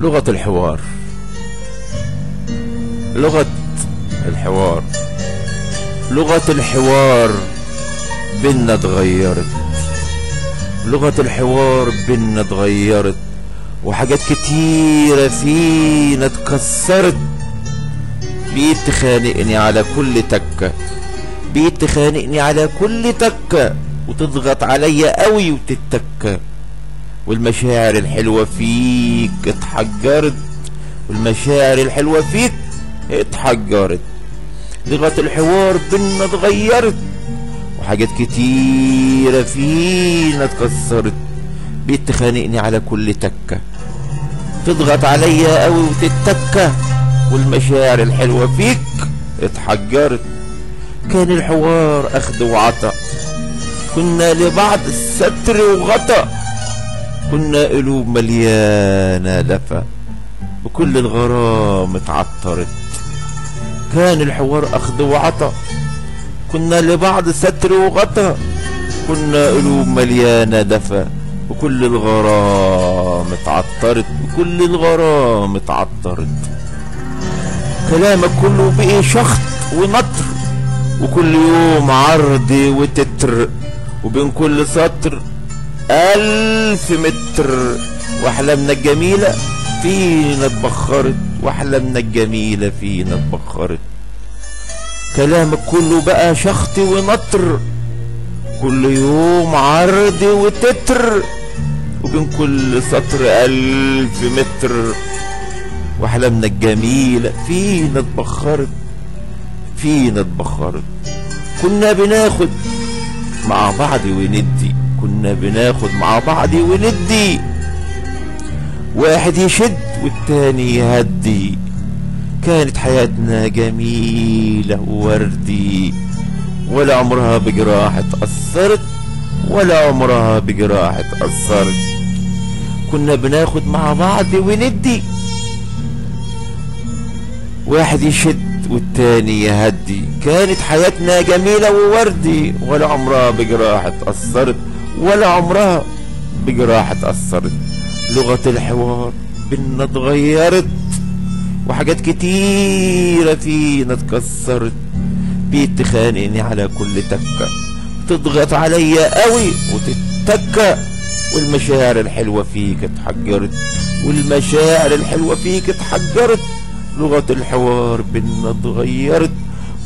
لغة الحوار. لغة الحوار، لغة الحوار بينا اتغيرت. لغة الحوار بينا اتغيرت، وحاجات كتيرة فينا اتكسرت. بقيت تخانقني على كل تكة، بقيت تخانقني على كل تكة، وتضغط عليا قوي وتتكة. والمشاعر الحلوة فيك اتحجرت، والمشاعر الحلوة فيك اتحجرت. لغة الحوار بينا اتغيرت، وحاجات كتيرة فينا اتكسرت. بقيت تخانقني على كل تكة، تضغط عليا قوي وتتكة، والمشاعر الحلوة فيك اتحجرت. كان الحوار اخد وعطا، كنا لبعض ستر وغطا، كنا قلوب مليانة لفة، بكل الغرام اتعطرت. كان الحوار اخد وعطا، كنا لبعض ستر وغطا، كنا قلوب مليانة دفى، وكل الغرام اتعطرت، وكل الغرام اتعطرت. كلامك كله بقي شخط ونطر، وكل يوم عرض وتتر، وبين كل سطر 1000 متر. واحلامنا الجميلة فينا اتبخرت، واحلامنا الجميلة فينا اتبخرت. كلامك كله بقى شخط ونطر، كل يوم عرض وتتر، وبين كل سطر 1000 متر. واحلامنا الجميلة فينا اتبخرت، فينا اتبخرت. كنا بناخد مع بعض وندي، كنا بناخد مع بعض وندي، واحد يشد والتاني يهدي. كانت حياتنا جميلة ووردي، ولا عمرها بجراح اتأثرت، ولا عمرها بجراح اتأثرت. كنا بناخد مع بعض وندي، واحد يشد والتاني يهدي. كانت حياتنا جميلة ووردي، ولا عمرها بجراح اتأثرت، ولا عمرها بجراح اتأثرت. لغة الحوار بينا اتغيرت، وحاجات كتيرة فينا اتكسرت. بقيت تخانقني على كل تكة، تضغط عليا قوي وتتكة، والمشاعر الحلوة فيك اتحجرت، والمشاعر الحلوة فيك اتحجرت. لغة الحوار بينا اتغيرت،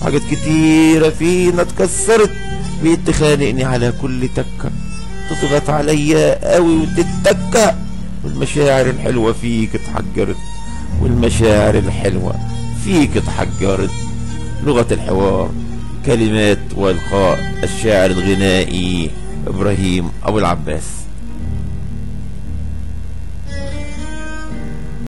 وحاجات كتيرة فينا اتكسرت. بقيت تخانقني على كل تكة، تضغط عليا قوي وتتكة، والمشاعر الحلوة فيك اتحجرت، والمشاعر الحلوة فيك اتحجرت. لغة الحوار. كلمات والقاء الشاعر الغنائي إبراهيم أبو العباس.